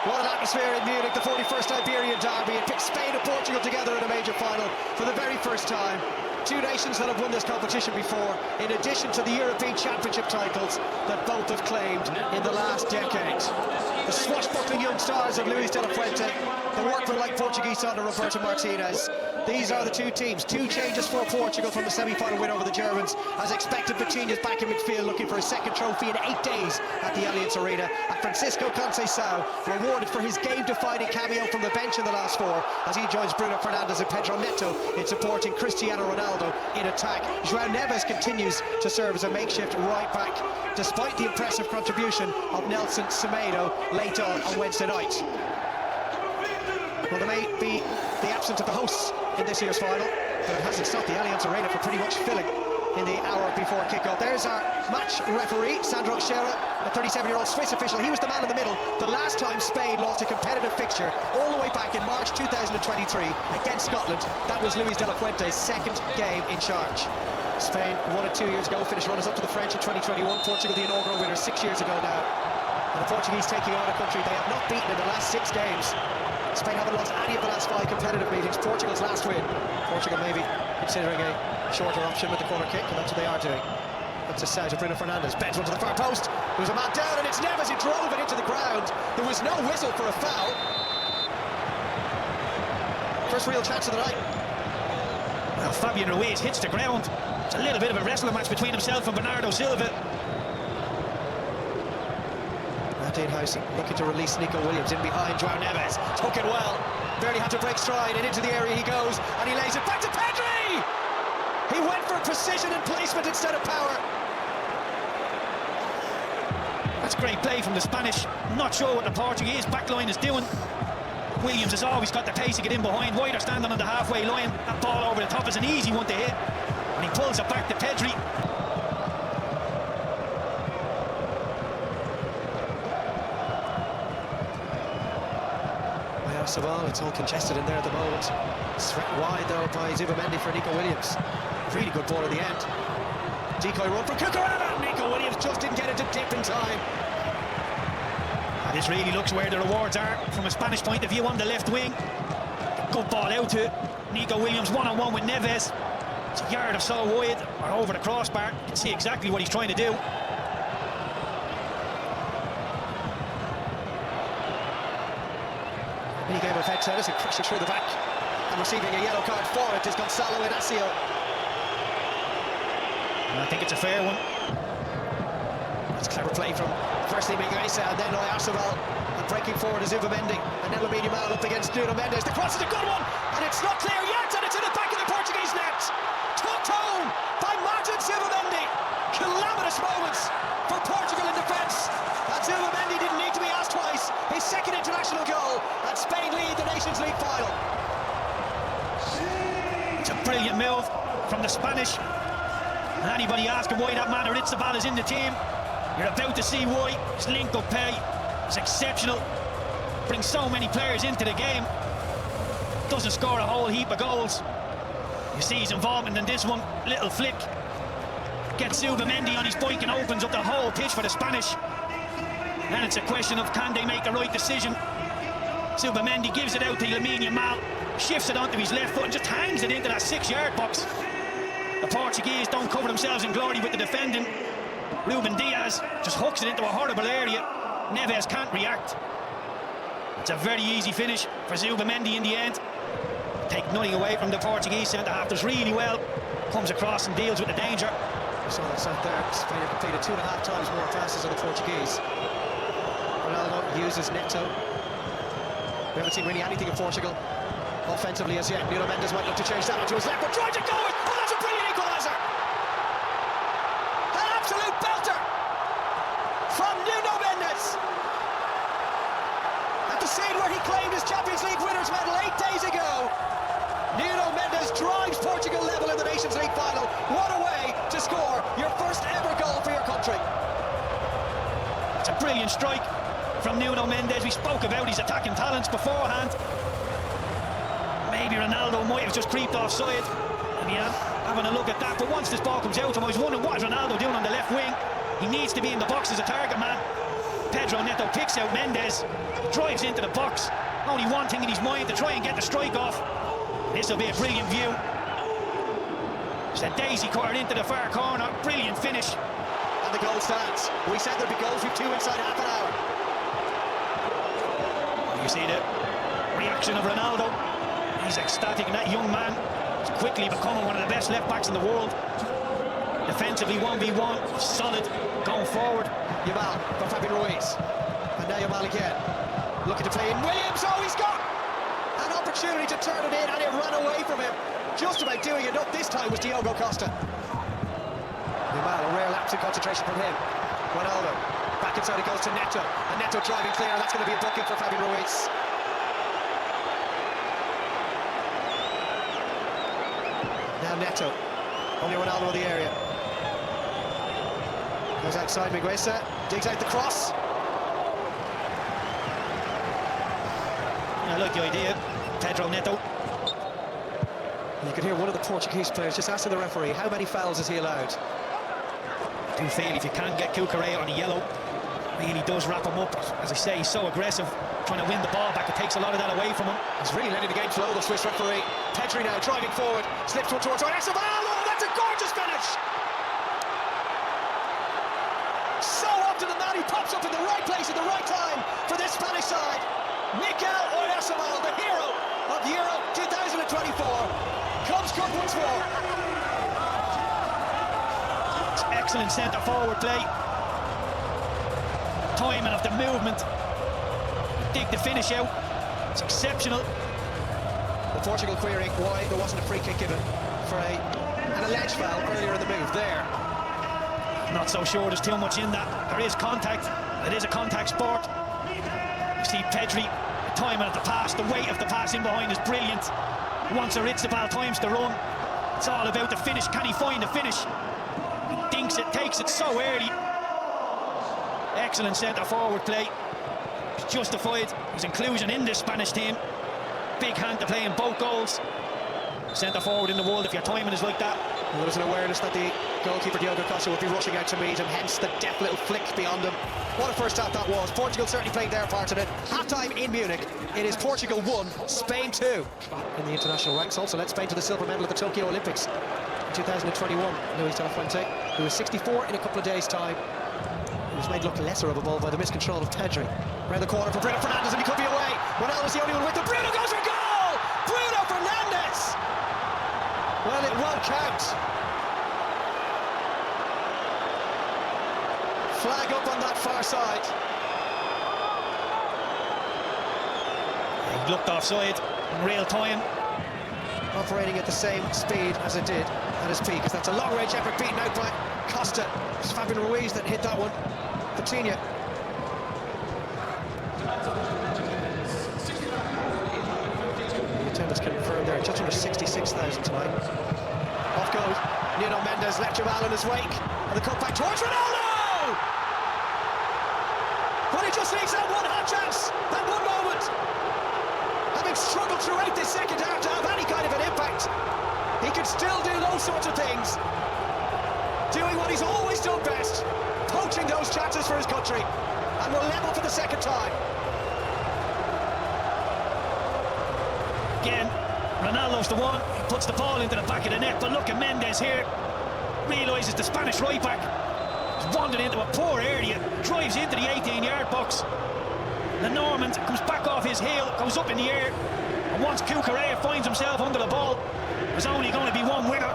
What an atmosphere in Munich, the 41st Iberian derby. It picks Spain and Portugal together in a major final for the very first time. Two nations that have won this competition before, in addition to the European Championship titles that both have claimed in the last decade. The swashbuckling young stars of Luis de la Fuente, the workman-like Portuguese under Roberto Martinez. These are the two teams. Two changes for Portugal from the semi-final win over the Germans. As expected, Vitinha's back in midfield looking for his second trophy in 8 days at the Allianz Arena. And Francisco Conceição rewarded for his game-defining cameo from the bench in the last four as he joins Bruno Fernandes and Pedro Neto in supporting Cristiano Ronaldo in attack. João Neves continues to serve as a makeshift right back despite the impressive contribution of Nelson Semedo late on Wednesday night. Well, there may be the absence of the hosts in this year's final, but it hasn't stopped the Allianz Arena from pretty much filling in the hour before kickoff. There's our match referee, Sandro Scherer, a 37-year-old Swiss official. He was the man in the middle the last time Spain lost a competitive fixture all the way back in March 2023 against Scotland. That was Luis de la Fuente's second game in charge. Spain won it 2 years ago, finished runners-up to the French in 2021. Portugal, the inaugural winners 6 years ago now. And the Portuguese taking on a country they have not beaten in the last 6 games. Spain haven't lost any of the last 5 competitive meetings. Portugal's last win. Portugal maybe considering a shorter option with the corner kick, and that's what they are doing. That's a set to Bruno Fernandes. Bends one to the far post. There was a man down, and it's Neves who drove it into the ground. There was no whistle for a foul. First real chance of the night. Well, Fabian Ruiz hits the ground. It's a little bit of a wrestling match between himself and Bernardo Silva. Dean House looking to release Nico Williams in behind João Neves. Took it well. Barely had to break stride, and into the area he goes, and he lays it back to Pedri! He went for precision and placement instead of power. That's great play from the Spanish. I'm not sure what the Portuguese backline is doing. Williams has always got the pace to get in behind. White are standing on the halfway line. That ball over the top is an easy one to hit. And he pulls it back to Pedri. Well, it's all congested in there at the moment. Swept wide though by Zubamendi for Nico Williams. Really good ball at the end. Decoy run from Cucurella. Nico Williams just didn't get it to dip in time. And this really looks where the rewards are from a Spanish point of view on the left wing. Good ball out to Nico Williams, one-on-one with Neves. It's a yard or so wide or over the crossbar. You can see exactly what he's trying to do. Mini-game of head tennis and crashing through the back and receiving a yellow card for it is Gonzalo Inacio. And I think it's a fair one. That's clever play from firstly Mingueza and then Oyarzabal, and breaking forward is Zubamendi, and then Lamine Yamal up against Nuno Mendes. The cross is a good one, and it's not clear yet, and it's in the back of the Portuguese net. Tucked home by Martin Zubamendi. Calamitous moments for Portugal in defence. And Zubamendi didn't need to be asked twice. His second international goal, and Spain lead the Nations League final. It's a brilliant move from the Spanish. And anybody asking why that man Oyarzabal is in the team, you're about to see why. His link-up play is exceptional. Brings so many players into the game. Doesn't score a whole heap of goals. You see his involvement in this one. Little flick. Gets Zubamendi on his bike and opens up the whole pitch for the Spanish. And it's a question of can they make the right decision. Zubamendi gives it out to Lamine Yamal, shifts it onto his left foot and just hangs it into that 6-yard box. The Portuguese don't cover themselves in glory with the defending. Ruben Diaz just hooks it into a horrible area. Neves can't react. It's a very easy finish for Zubamendi in the end. Take nothing away from the Portuguese centre-half. Does really well. Comes across and deals with the danger. So that's out there. Spain have completed 2.5 times more passes than the Portuguese. Ronaldo uses Neto. We haven't seen really anything in Portugal offensively as yet. Nuno Mendes might look to change that onto his left, but tries to go it. Oh, that's a brilliant equaliser! An absolute belter from Nuno Mendes at the scene where he claimed his Champions League winners' medal 8 days ago. Nuno Mendes drives Portugal level in the Nations League final. What a way to score your first ever goal for your country. It's a brilliant strike from Nuno Mendes. We spoke about his attacking talents beforehand. Maybe Ronaldo might have just creeped offside. Maybe having a look at that. But once this ball comes out to him, I was wondering what is Ronaldo doing on the left wing. He needs to be in the box as a target man. Pedro Neto picks out Mendes, drives into the box. Only one thing in his mind, to try and get the strike off. This will be a brilliant view. It's a daisy cutter into the far corner. Brilliant finish. And the goal stands. We said there'd be goals with 2 inside half an hour. You see the reaction of Ronaldo. He's ecstatic, and that young man is quickly becoming one of the best left backs in the world. Defensively 1v1, solid, going forward. Yamal for Fabian Ruiz. And now Yamal again. Looking to play in Williams. Oh, he's got an opportunity to turn it in, and it ran away from him. Just about doing it up this time was Diogo Costa. Yamal, a rare lapse in concentration from him. Ronaldo, back inside, it goes to Neto. And Neto driving clear, that's going to be a booking for Fabian Ruiz. Now Neto, only Ronaldo in the area. Goes outside, Miguesa, digs out the cross. I like the idea, Pedro Neto. You could hear one of the Portuguese players just asking the referee, how many fouls is he allowed? I do feel if you can't get Cucurella on a yellow, really does wrap him up. As I say, he's so aggressive, trying to win the ball back. It takes a lot of that away from him. He's really letting the game flow, the Swiss referee. Pedri now driving forward, slips one towards Oyarzabal. Oh, that's a gorgeous finish! So often a man who pops up in the right place at the right time for this Spanish side. Mikel Oyarzabal, the hero of Euro 2024, comes good once more. It's excellent centre-forward play. Timing of the movement. Dig the finish out. It's exceptional. The Portugal querying why there wasn't a free kick given for an alleged foul earlier in the move there. Not so sure there's too much in that. There is contact. It is a contact sport. You see Pedri, the timing of the pass, the weight of the pass in behind is brilliant. Once he hits the ball, times to run. It's all about the finish. Can he find the finish? He dinks it, takes it so early. Excellent centre-forward play. It's justified his inclusion in this Spanish team. Big hand to play in both goals. Centre-forward in the world, if your timing is like that. Well, there was an awareness that the goalkeeper Diogo Costa would be rushing out to meet him, hence the deft little flick beyond him. What a first half that was. Portugal certainly played their part in it. Half-time in Munich, it is Portugal 1, Spain 2. In the international ranks also led Spain to the silver medal at the Tokyo Olympics in 2021. Luis de la Fuente, who was 64 in a couple of days' time. He was made look lesser of a ball by the miscontrol of Pedri. Around the corner for Bruno Fernandes, and he could be away. Ronaldo's the only one with the Bruno goes for goal! Bruno Fernandes! Well, it won't count. Flag up on that far side. He looked offside in real time. Operating at the same speed as it did at his peak, as that's a long-range effort beaten out by Costa. It's Fabian Ruiz that hit that one. Coutinho. The attendance confirmed there, just under 66,000 tonight. Off goes Nuno Mendes, left Jamal in his wake, and the cut back towards Ronaldo! But he just needs that one hot chance, that one moment. Having struggled throughout this second half to have any kind of an impact, he can still do those sorts of things. Doing what he's always done best, poaching those chances for his country, and will level for the second time. Again, Ronaldo's the one. He puts the ball into the back of the net, but look at Mendes here. Realises the Spanish right back has wandered into a poor area, drives into the 18-yard box. The Norman comes back off his heel, goes up in the air, and once Cucurella finds himself under the ball, there's only going to be one winner.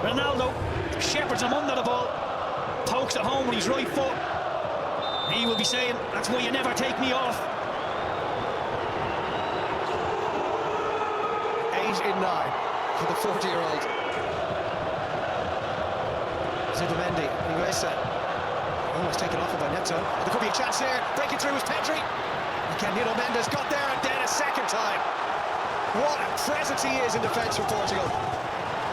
Ronaldo shepherds him under the ball, pokes it home with his right foot. He will be saying, that's why you never take me off. 8 in 9 for the 40-year-old. Zubimendi, Miguesa, almost taken off by Neto. There could be a chance here. Breaking through was Pedri. Again, Nuno Mendes got there and then a second time. What a presence he is in defence for Portugal.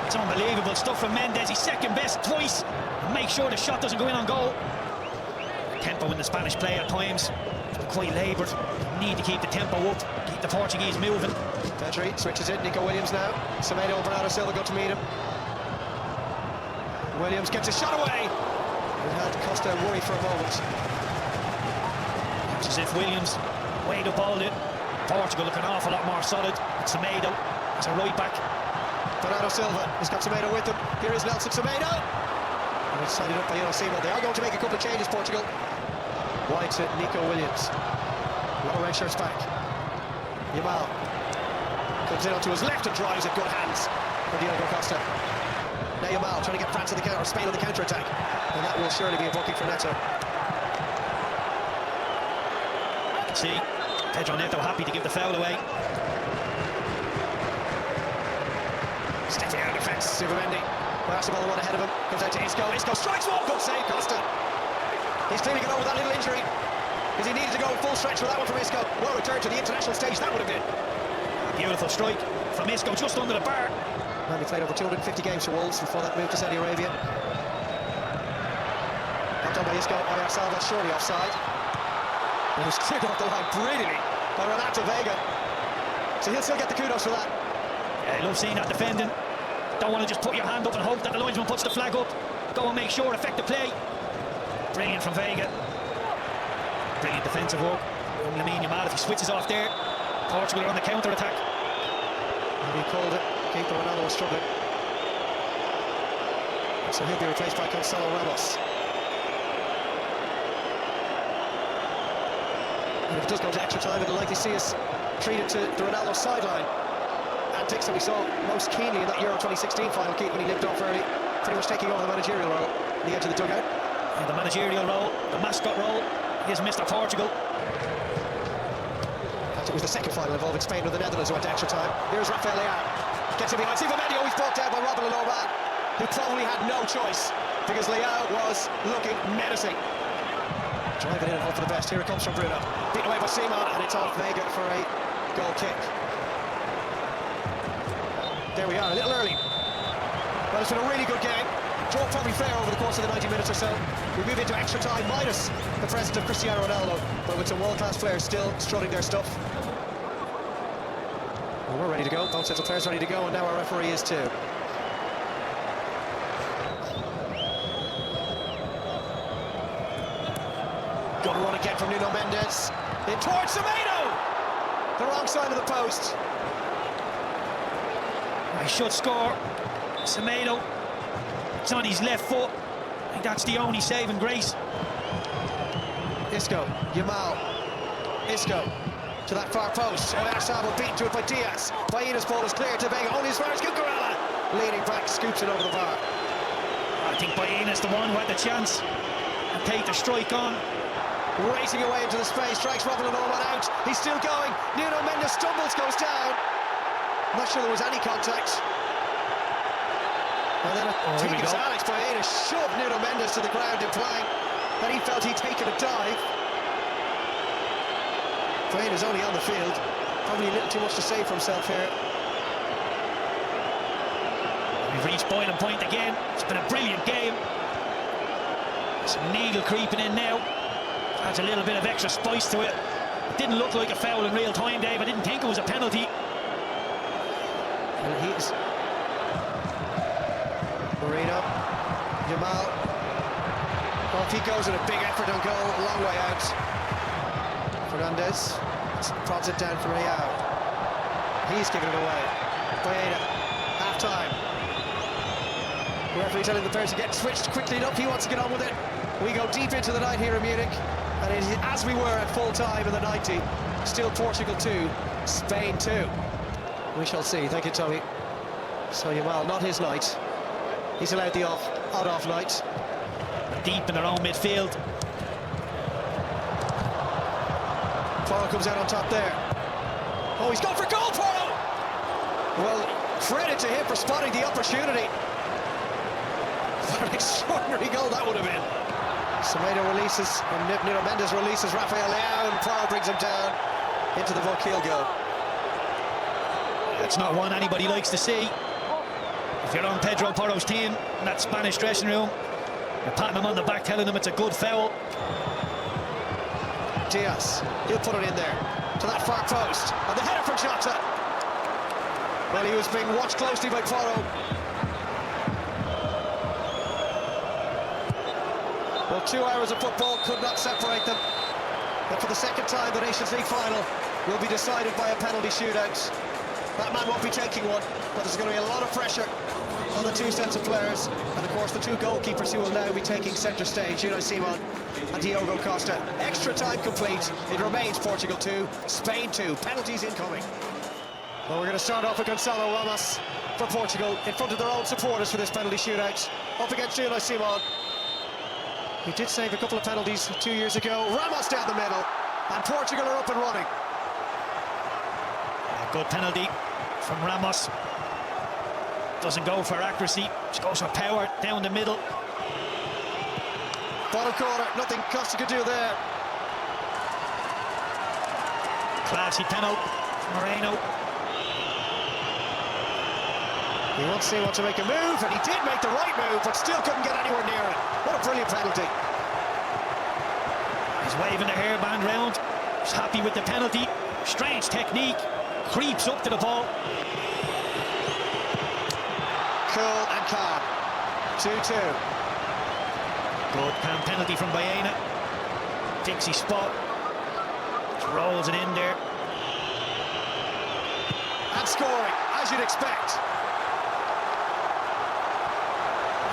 It's unbelievable stuff from Mendes. He's second best twice. Make sure the shot doesn't go in on goal. The tempo in the Spanish play at times has been quite laboured. Need to keep the tempo up, keep the Portuguese moving. Pedri switches it. Nico Williams now. Semedo and Bernardo Silva go to meet him. Williams gets a shot away. It had Costa worried for a moment. Looks as if Williams weighed up all it. Portugal look an awful lot more solid. Semedo as a right back. Bernardo Silva has got Semedo with him. Here is Nelson Semedo. And it's sided up by Simo. They are going to make a couple of changes, Portugal. Wide to Nico Williams. Lower red shirts back. Yamal comes in onto his left and drives it. Good hands for Diogo Costa. Now Yamal trying to get France in the counter, Spain on the counter attack. And that will surely be a booking for Neto. You can see Pedro Neto happy to give the foul away. Stepping out of defence, Zubimendi. Well, the ball one ahead of him. Comes out to Isco. Isco strikes one. Good save, Costa. He's clearly got over that little injury because he needed to go full stretch for that one from Isco. What a return to the international stage that would have been. Beautiful strike from Isco just under the bar. And he played over 250 games for Wolves before that move to Saudi Arabia. Not done by Isco. Oyarzabal surely offside. And he was cleared off the line brilliantly by Renato Vega. So he'll still get the kudos for that. Yeah, I love seeing that defending. Don't want to just put your hand up and hope that the linesman puts the flag up. Go and make sure, affect the play. Brilliant from Vega. Brilliant defensive work. Lamine Yamal, if he switches off there, Portugal are on the counter attack. And he called it. Keeper Ronaldo was struggling. So he'll be replaced by Gonzalo Ramos. And if it does go to extra time, it'll likely see us treated to the Ronaldo sideline. Antics that we saw most keenly in that Euro 2016 final, Keith, when he limped off early, pretty much taking over the managerial role on the edge of the dugout. And the managerial role, the mascot role, is Mr. Portugal. It was the second final involving Spain or the Netherlands who went to extra time. Here's Rafael Leao. Gets him behind. Zubimendi, always brought down by Robin Lenormand, who probably had no choice because Leao was looking menacing. Driving in and hope for the best. Here it comes from Bruno. Beaten away by Simon, and it's off Vega for a goal kick. There we are, a little early. Well, it's been a really good game. Draw probably fair over the course of the 90 minutes or so. We move into extra time, minus the presence of Cristiano Ronaldo, but with some world-class players still strutting their stuff. Well, we're ready to go. Both sets of players ready to go, and now our referee is too. Good run again from Nuno Mendes. In towards Semedo! The wrong side of the post. He should score. Semedo, it's on his left foot. I think that's the only saving grace. Isco, Yamal, Isco to that far post. Oyarzabal beaten to it by Diaz. Baina's ball is clear to Vega. Only as far as Cucurella. Leaning back, scoops it over the bar. I think Baina's the one who had the chance and take the strike on. Racing away into the space, strikes Robin Lenormand out. He's still going. Nuno Mendes stumbles, goes down. I'm not sure there was any contact. And then I think it's Alex Baena shoved Nuno Mendes to the ground, implying that he felt he'd taken a dive. Baena's only on the field. Probably a little too much to say for himself here. We've reached boiling point again. It's been a brilliant game. Some needle creeping in now. Adds a little bit of extra spice to it. It didn't look like a foul in real time, Dave. I didn't think it was a penalty. And he's Marino, Yamal. Off he goes in a big effort on goal, a long way out. Fernandez prods it down for Leao. He's giving it away. Baena, half time. The referee telling the players to get switched quickly enough. He wants to get on with it. We go deep into the night here in Munich, and it is as we were at full time in the 90. Still Portugal 2, Spain 2. We shall see. Thank you, Tommy. So Yamal, not his night. He's allowed the odd off night. Deep in their own midfield. Porro comes out on top there. Oh, he's gone for goal, Porro! Well, credit to him for spotting the opportunity. What an extraordinary goal that would have been. Semedo releases, and Nuno Mendes releases Rafael Leao, and Porro brings him down into the book. He'll go. It's not one anybody likes to see. If you're on Pedro Porro's team in that Spanish dressing room, you're patting him on the back, telling him it's a good foul. Diaz, he'll put it in there to that far post, and the header from Jota. Well, he was being watched closely by Porro. Well, 2 hours of football could not separate them. that for the second time the Nations League final will be decided by a penalty shootout. That man won't be taking one, but there's going to be a lot of pressure on the two sets of players, and of course the two goalkeepers who will now be taking centre stage, Simon and Diogo Costa. Extra time complete. It remains Portugal 2, Spain 2. Penalties incoming. Well, we're going to start off with Gonçalo Ramos for Portugal in front of their own supporters for this penalty shootout. Up against Simon. He did save a couple of penalties 2 years ago. Ramos down the middle, and Portugal are up and running. A good penalty from Ramos. Doesn't go for accuracy, just goes for power down the middle. Bottom corner, nothing Costa could do there. Classy penalty from Moreno. He wants Simon to make a move, and he did make the right move, but still couldn't get anywhere near it. What a brilliant penalty. He's waving the hairband round. He's happy with the penalty. Strange technique. Creeps up to the ball. Cool and calm. 2-2. Good calm penalty from Baena. Thinks he's spot. Just rolls it in there. And scoring, as you'd expect.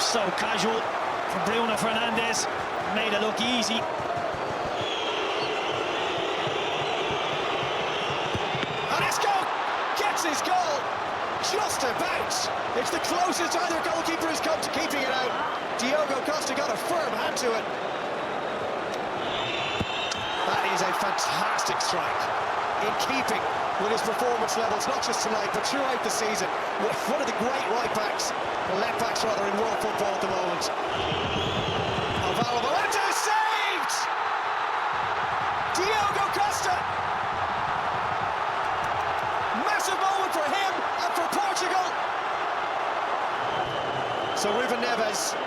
So casual from Bruno Fernandes. Made it look easy. And Isco gets his goal. Just about. It's the closest either goalkeeper has come to keeping it out. Diogo Costa got a firm hand to it. That is a fantastic strike. In keeping with his performance levels, not just tonight, but throughout the season. One of the great right-backs, or left-backs rather, in world football at the moment. Alvaro saved! Diogo Costa! Massive moment for him and for Portugal. So Ruben Neves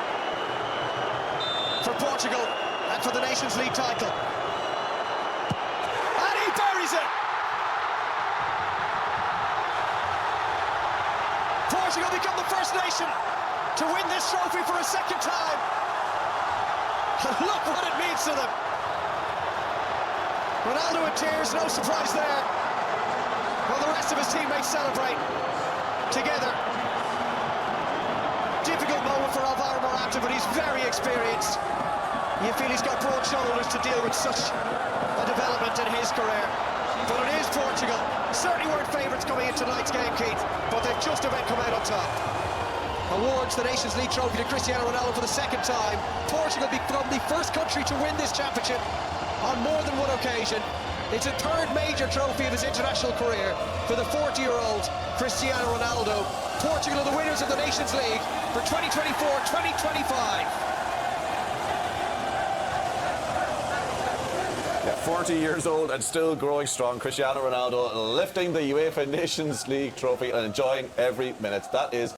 for Portugal and for the Nations League title. And he buries it! Portugal become the first nation to win this trophy for a second time. And look what it means to them. Ronaldo in tears, no surprise there. While the rest of his teammates celebrate together. Difficult moment for Alvaro Morata, but he's very experienced. You feel he's got broad shoulders to deal with such a development in his career. But it is Portugal. Certainly weren't favourites coming into tonight's game, Keith, but they've just about come out on top. Awards the Nations League trophy to Cristiano Ronaldo for the second time. Portugal become the first country to win this championship on more than one occasion. It's a third major trophy of his international career for the 40-year-old Cristiano Ronaldo. Portugal are the winners of the Nations League for 2024-2025. 40 years old and still growing strong. Cristiano Ronaldo lifting the UEFA Nations League trophy and enjoying every minute. That is